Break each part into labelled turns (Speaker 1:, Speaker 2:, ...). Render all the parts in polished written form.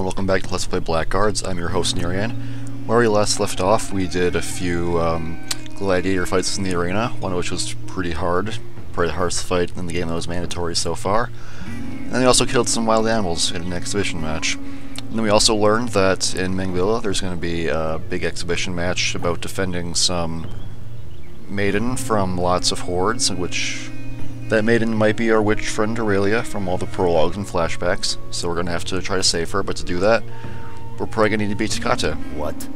Speaker 1: Hello and welcome back to Let's Play Blackguards. I'm your host Nirian. Where we last left off, we did a few gladiator fights in the arena, one of which was pretty hard, probably the hardest fight in the game that was mandatory so far. And then we also killed some wild animals in an exhibition match. And then we also learned that in Mangila there's going to be a big exhibition match about defending some maiden from lots of hordes, in which that maiden might be our witch friend Aurelia from all the prologues and flashbacks, so we're going to have to try to save her, but to do that, we're probably going to need to beat Takata.
Speaker 2: What?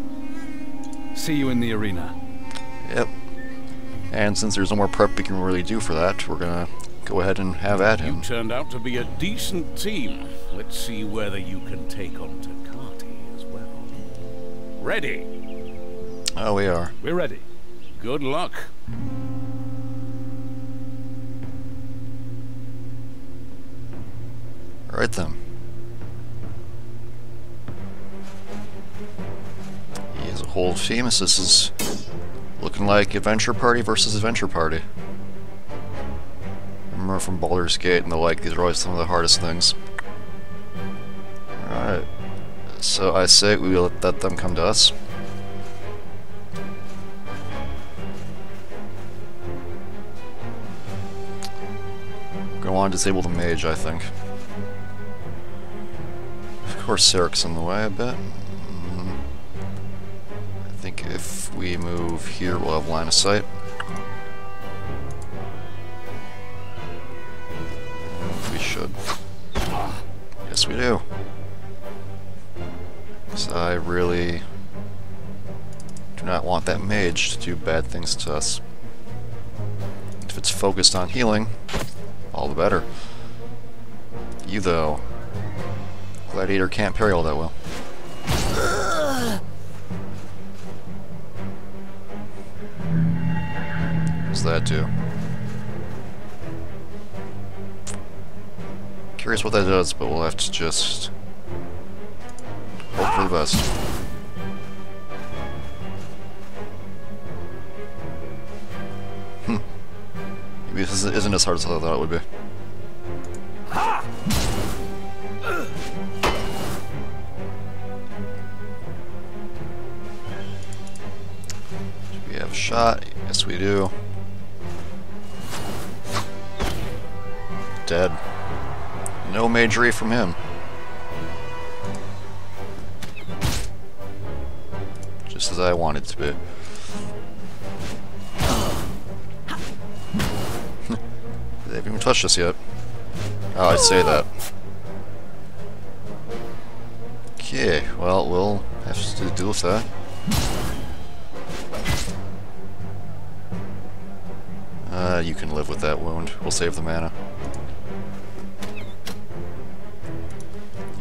Speaker 2: See you in the arena.
Speaker 1: Yep. And since there's no more prep we can really do for that, we're going to go ahead and have at him.
Speaker 3: You turned out to be a decent team. Let's see whether you can take on Takati as well. Ready?
Speaker 1: Oh, we are.
Speaker 2: We're ready.
Speaker 3: Good luck.
Speaker 1: Alright then. He has a whole team. This is looking like Adventure Party versus Adventure Party. Remember from Baldur's Gate and the like, these are always some of the hardest things. Alright. So I say we let them come to us. We're gonna want to disable the mage, I think. Of course, Sarek's in the way a bit. I think if we move here, we'll have line of sight. We should. Yes, we do. Because I really do not want that mage to do bad things to us. If it's focused on healing, all the better. You, though. Gladiator can't parry all that well. What's that do? Curious what that does, but we'll have to just hope for the best. Maybe this isn't as hard as I thought it would be. Do we have a shot? Yes, we do. Dead. No magery from him. Just as I wanted to be. They haven't even touched us yet. Oh, I'd say that. Okay, well, we'll have to deal with that. You can live with that wound. We'll save the mana.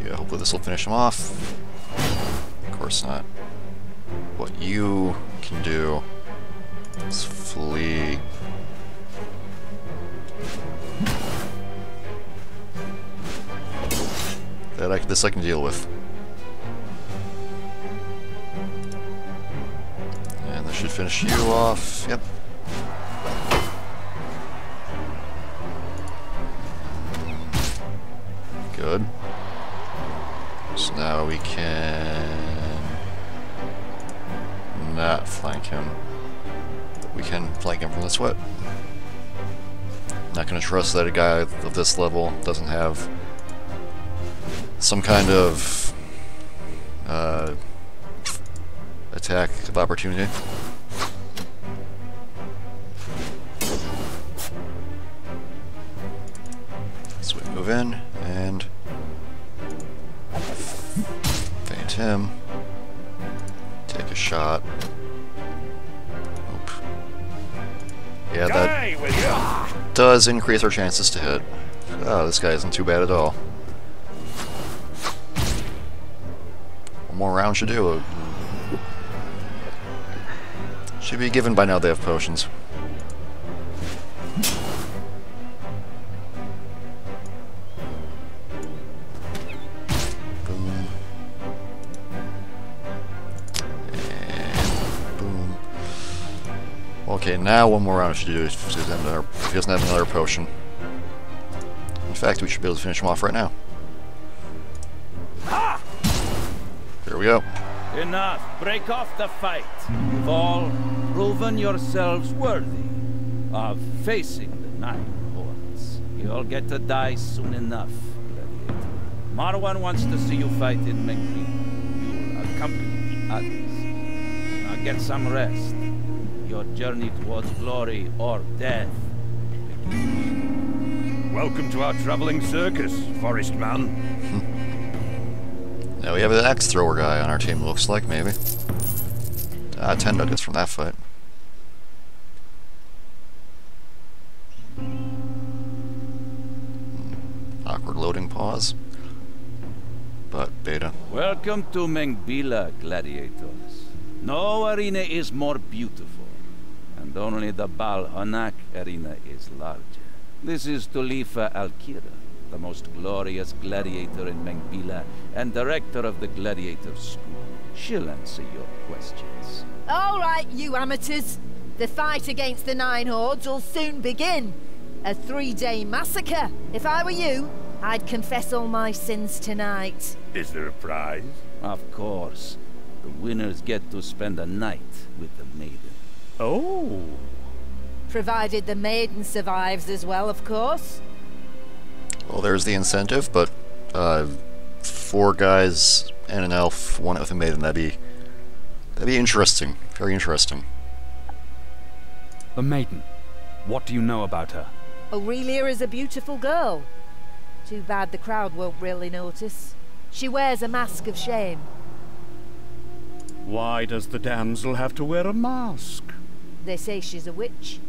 Speaker 1: Yeah, hopefully this will finish him off. Of course not. What you can do is flee. This I can deal with. And this should finish you off. Yep. Good. So now we can not flank him. But we can flank him from the sweat. Not going to trust that a guy of this level doesn't have some kind of attack of opportunity. So we move in and feint him. Take a shot. Oop. Yeah, that does increase our chances to hit. Oh, this guy isn't too bad at all. One more round should do it. Should be given by now they have potions. Boom. And boom. Okay, now one more round should do if he doesn't have another potion. In fact, we should be able to finish him off right now. we go.
Speaker 3: Enough. Break off the fight. You've all proven yourselves worthy of facing the Nine Hordes. You'll get to die soon enough, Gladiator. Marwan wants to see you fight in Mangila. You'll accompany the others. Now get some rest. Your journey towards glory or death.
Speaker 4: Welcome to our traveling circus, Forest Man.
Speaker 1: Now we have an axe thrower guy on our team, looks like, maybe. 10 nuggets from that fight. Awkward loading pause. But beta.
Speaker 3: Welcome to Mangila, Gladiators. No arena is more beautiful, and only the Bal Hanak arena is larger. This is Tulifa Al-Kira, the most glorious gladiator in Mangila and director of the Gladiator School. She'll answer your questions.
Speaker 5: All right, you amateurs. The fight against the Nine Hordes will soon begin. A 3-day massacre. If I were you, I'd confess all my sins tonight.
Speaker 4: Is there a prize?
Speaker 3: Of course. The winners get to spend a night with the maiden.
Speaker 4: Oh.
Speaker 5: Provided the maiden survives as well, of course.
Speaker 1: Well, there's the incentive, but 4 guys and an elf, 1 with a maiden, that'd be interesting. Very interesting.
Speaker 2: The maiden. What do you know about her?
Speaker 5: Aurelia is a beautiful girl. Too bad the crowd won't really notice. She wears a mask of shame.
Speaker 4: Why does the damsel have to wear a mask?
Speaker 5: They say she's a witch.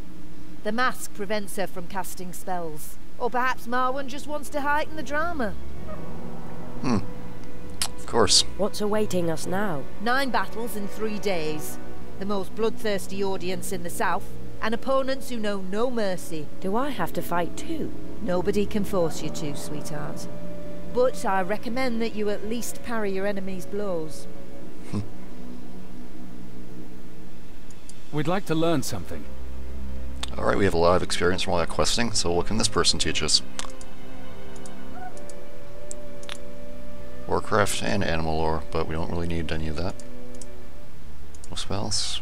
Speaker 5: The mask prevents her from casting spells. Or perhaps Marwan just wants to heighten the drama.
Speaker 1: Of course.
Speaker 6: What's awaiting us now?
Speaker 5: 9 battles in 3 days. The most bloodthirsty audience in the south, and opponents who know no mercy.
Speaker 6: Do I have to fight too?
Speaker 5: Nobody can force you to, sweetheart. But I recommend that you at least parry your enemy's blows.
Speaker 2: We'd like to learn something.
Speaker 1: Alright, we have a lot of experience from all that questing, so what can this person teach us? Warcraft and animal lore, but we don't really need any of that. No spells.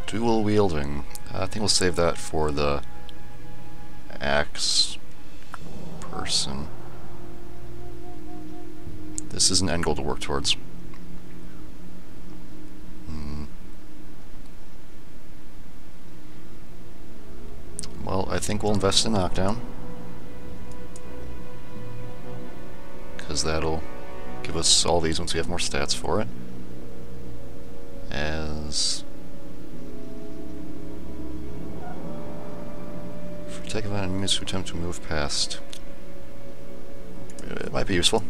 Speaker 1: Dual wielding. I think we'll save that for the axe person. This is an end goal to work towards. Well, I think we'll invest in knockdown, because that'll give us all these once we have more stats for it. As for attack of enemies who attempt to move past, it might be useful.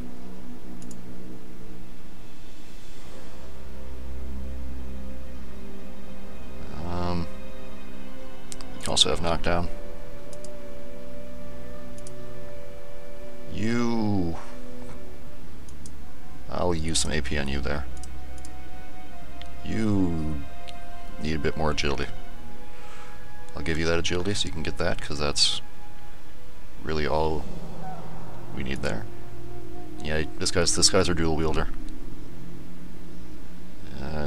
Speaker 1: You can also have knockdown. I'll use some AP on you there. You need a bit more agility. I'll give you that agility so you can get that, because that's really all we need there. Yeah, this guy's our dual wielder.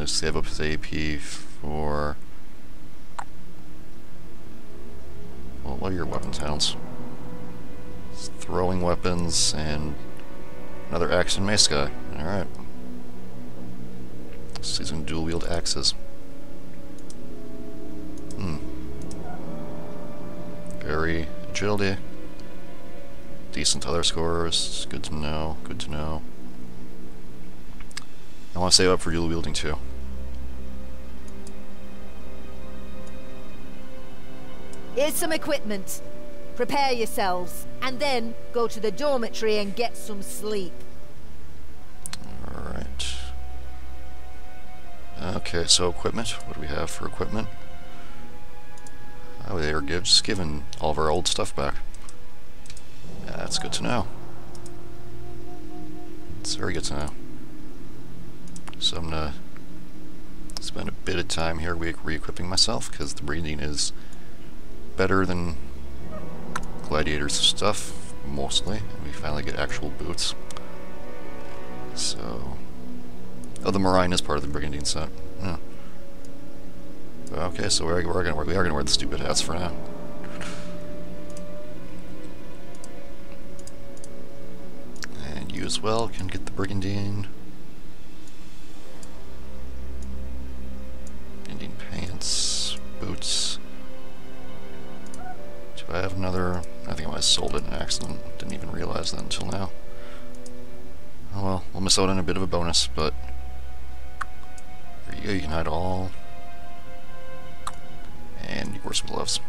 Speaker 1: Save up his AP for... well, what are your weapon sounds? Throwing weapons and another axe and mace guy. Alright. So he's gonna dual wield axes. Very agility. Decent other scores. Good to know. Good to know. I want to save up for dual wielding too.
Speaker 5: Here's some equipment. Prepare yourselves, and then go to the dormitory and get some sleep.
Speaker 1: Alright. Okay, so equipment. What do we have for equipment? Oh, they are just giving all of our old stuff back. That's good to know. It's very good to know. So I'm gonna spend a bit of time here re-equipping myself, because the breathing is better than Gladiator's stuff, mostly. And we finally get actual boots. So... Oh, the Marine is part of the Brigandine set. Yeah. Okay, so we are gonna wear the stupid hats for now. And you as well can get the Brigandine. Brigandine pants, boots. Do I have another? I think I might have sold it in an accident. Didn't even realize that until now. Oh well, we'll miss out on a bit of a bonus, but there you go, you can hide all. And you wear some gloves.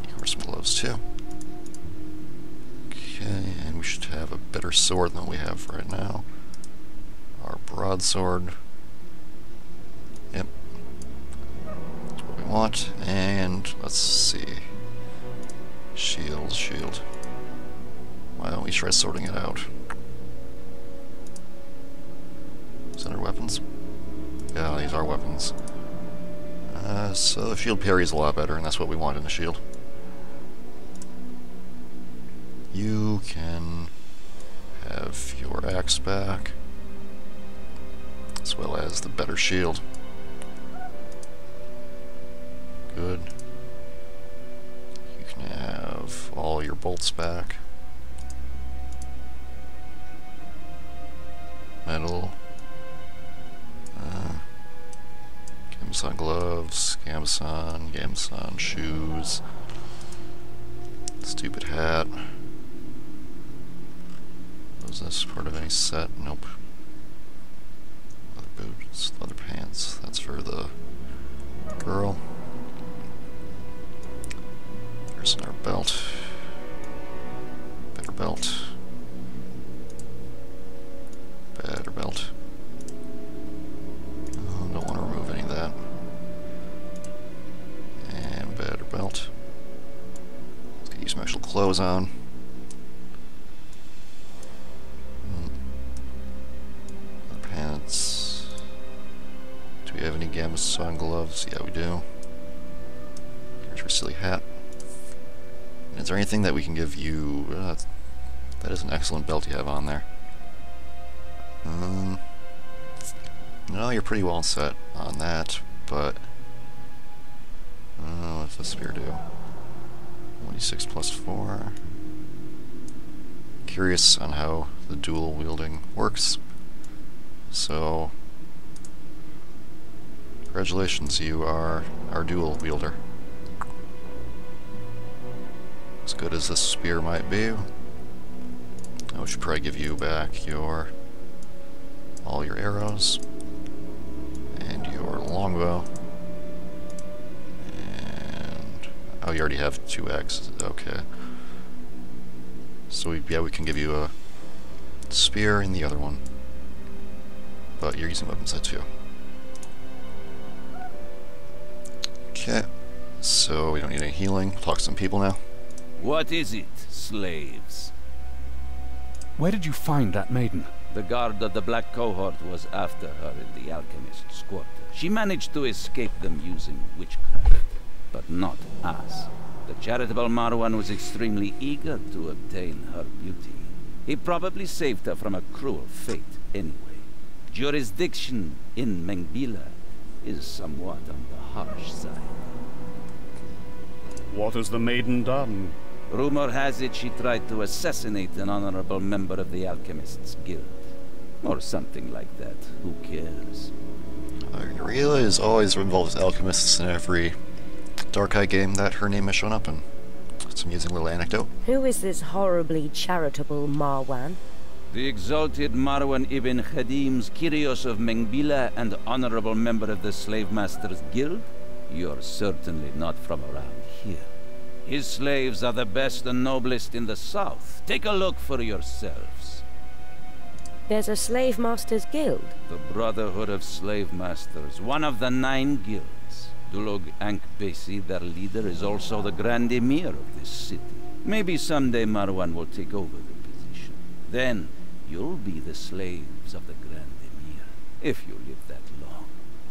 Speaker 1: You wear some gloves too. Okay, and we should have a better sword than we have right now. Our broadsword. Yep. That's what we want. And let's see. Shield. Why don't we try sorting it out? Is that our weapons? Yeah, these are weapons. So the shield parry is a lot better, and that's what we want in a shield. You can have your axe back, as well as the better shield. Good. You can have all your bolts back. Metal. Gamson gloves, Gamson shoes, stupid hat. Was this part of any set? Nope. Leather boots, leather pants, that's for the girl. There's our belt. Better belt. Better belt. Don't want to remove any of that. And better belt. Let's get you some actual clothes on. Leather pants. Do we have any Gamson gloves? Yeah, we do. Here's your silly hat. And is there anything that we can give you? That is an excellent belt you have on there. No, you're pretty well set on that, but what's the spear do? 1d6 plus 4. Curious on how the dual wielding works. So, congratulations, you are our dual wielder. As good as this spear might be, I should probably give you back all your arrows. And your longbow. And oh, you already have 2 axes. Okay. So we can give you a spear in the other one. But you're using weapon set 2. Okay. So we don't need any healing. Talk to some people now.
Speaker 3: What is it, slaves?
Speaker 2: Where did you find that maiden?
Speaker 3: The guard of the Black Cohort was after her in the alchemist's quarter. She managed to escape them using witchcraft, but not us. The charitable Marwan was extremely eager to obtain her beauty. He probably saved her from a cruel fate anyway. Jurisdiction in Mangila is somewhat on the harsh side.
Speaker 4: What has the maiden done?
Speaker 3: Rumor has it she tried to assassinate an honorable member of the Alchemists Guild. Or something like that. Who cares?
Speaker 1: Uriela is always involved with alchemists in every Dark Eye game that her name has shown up in. It's an amusing little anecdote.
Speaker 6: Who is this horribly charitable Marwan?
Speaker 3: The exalted Marwan ibn Khadim's Kyrios of Mangila and honorable member of the Slave Masters Guild? You're certainly not from around here. His slaves are the best and noblest in the south. Take a look for yourselves.
Speaker 6: There's a Slave Masters Guild?
Speaker 3: The Brotherhood of Slave Masters, one of the 9 guilds. Dulog Ankh-Besi, their leader, is also the Grand Emir of this city. Maybe someday Marwan will take over the position. Then, you'll be the slaves of the Grand Emir, if you live that long.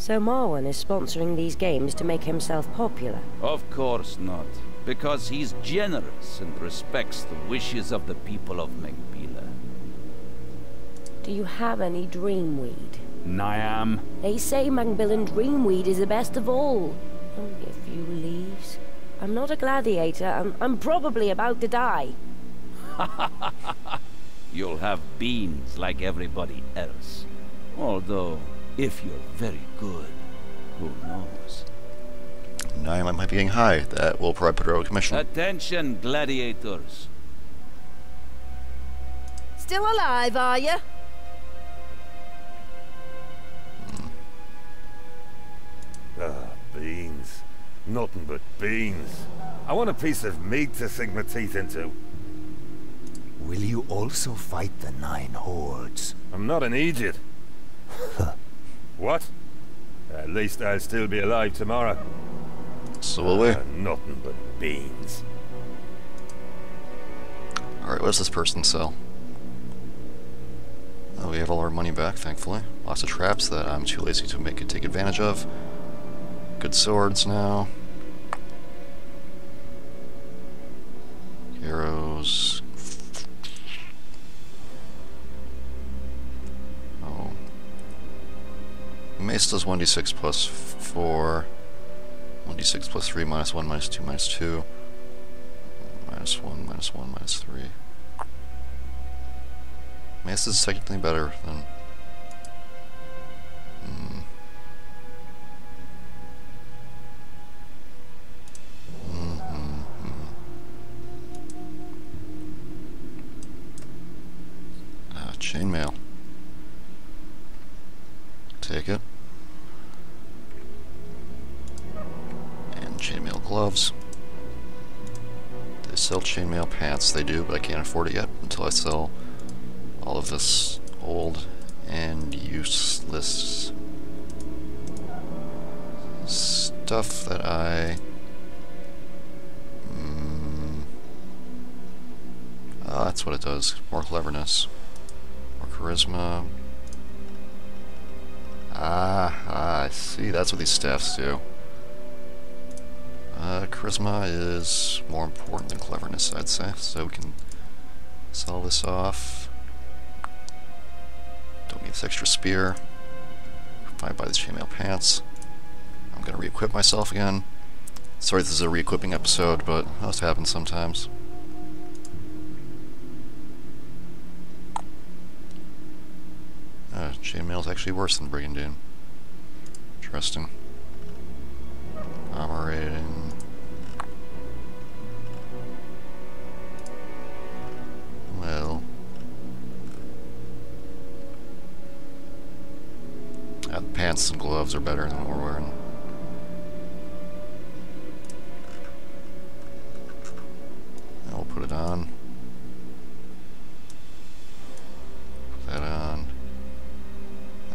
Speaker 6: So Marwan is sponsoring these games to make himself popular.
Speaker 3: Of course not. Because he's generous and respects the wishes of the people of Mangila.
Speaker 6: Do you have any dreamweed?
Speaker 2: Niam.
Speaker 6: They say Mangbilan dreamweed is the best of all. Only a few leaves. I'm not a gladiator. I'm probably about to die.
Speaker 3: You'll have beans like everybody else. Although, if you're very good, who knows?
Speaker 1: I might be getting high. That will probably put her out of commission.
Speaker 3: Attention, gladiators.
Speaker 5: Still alive, are you?
Speaker 4: Ah, beans. Nothing but beans. I want a piece of meat to sink my teeth into.
Speaker 7: Will you also fight the 9 hordes?
Speaker 4: I'm not an idiot. What? At least I'll still be alive tomorrow.
Speaker 1: So will we.
Speaker 4: Nothing but beans.
Speaker 1: Alright, what does this person sell? Oh, we have all our money back, thankfully. Lots of traps that I'm too lazy to take advantage of. Good swords now. Arrows. Oh. Mace does 1d6 plus 4. 1d6 plus 3, minus 1, minus 2, minus 2. Minus 1, minus 1, minus 3. Mace is technically better than... Chainmail. Take it. And chainmail gloves. They sell chainmail pants. They do, but I can't afford it yet until I sell all of this old and useless stuff that I... that's what it does. More cleverness. More charisma. I see. That's what these staffs do. Charisma is more important than cleverness, I'd say. So we can sell this off. Don't need this extra spear. If I buy these chainmail pants, I'm gonna re-equip myself again. Sorry this is a re-equipping episode, but that happens sometimes. Chainmail is actually worse than Brigandine. Interesting. Armor rating. Well. The pants and gloves are better than what we're wearing. Now we'll put it on. Put that on.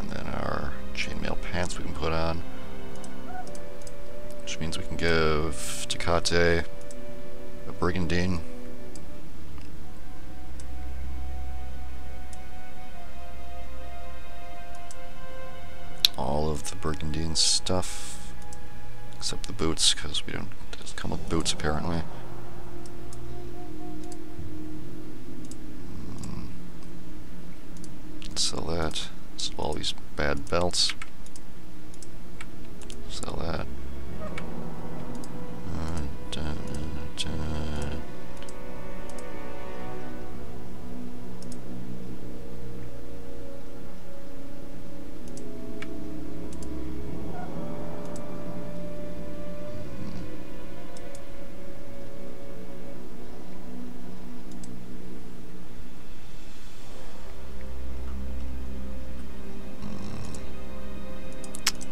Speaker 1: And then our chainmail pants we can put on. Which means we can give Tecate a Brigandine. All of the Brigandine stuff. Except the boots, because we don't... It doesn't come with boots apparently. Sell that. Sell all these bad belts. Sell that.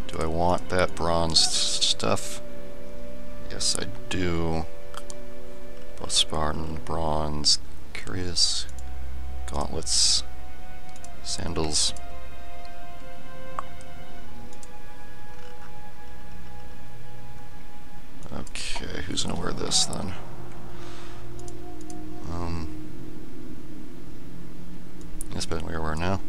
Speaker 1: Do I want that bronze stuff? Yes, I do. Both Spartan, bronze, curious, gauntlets, sandals. Okay, who's gonna wear this then? That's better than we are wearing now.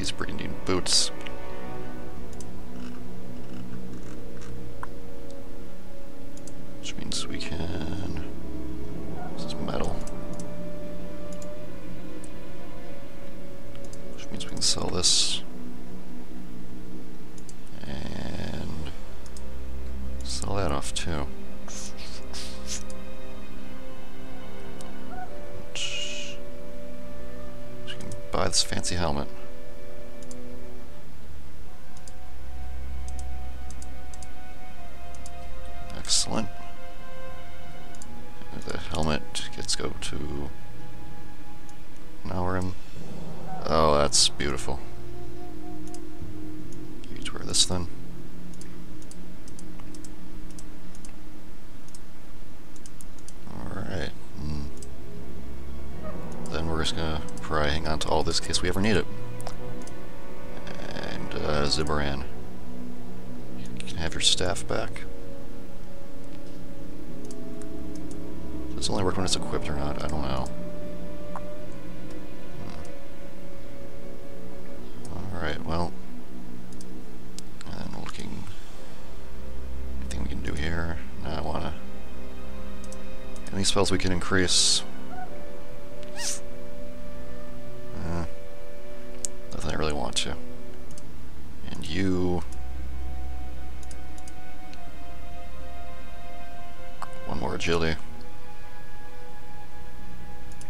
Speaker 1: these pretty neat boots. Which means we can... This is metal. Which means we can sell this. And... sell that off too. So we can buy this fancy helmet. Excellent. The helmet gets go to... Now we're in... Oh, that's beautiful. You get to wear this then. Alright. Then we're just gonna probably hang on to all this in case we ever need it. And, Zibaran. You can have your staff back. Does it only work when it's equipped or not? I don't know. Alright, well. And looking... Anything we can do here? No, I wanna... Any spells we can increase? Nothing I really want to. And you... One more agility.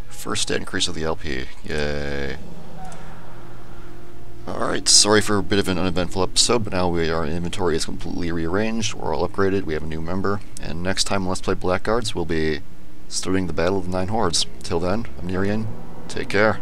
Speaker 1: First stat increase of the LP. Yay. Alright, sorry for a bit of an uneventful episode, but now our inventory is completely rearranged, we're all upgraded, we have a new member, and next time on Let's Play Blackguards, we'll be studying the Battle of the Nine Hordes. Till then, I'm Nerian, take care.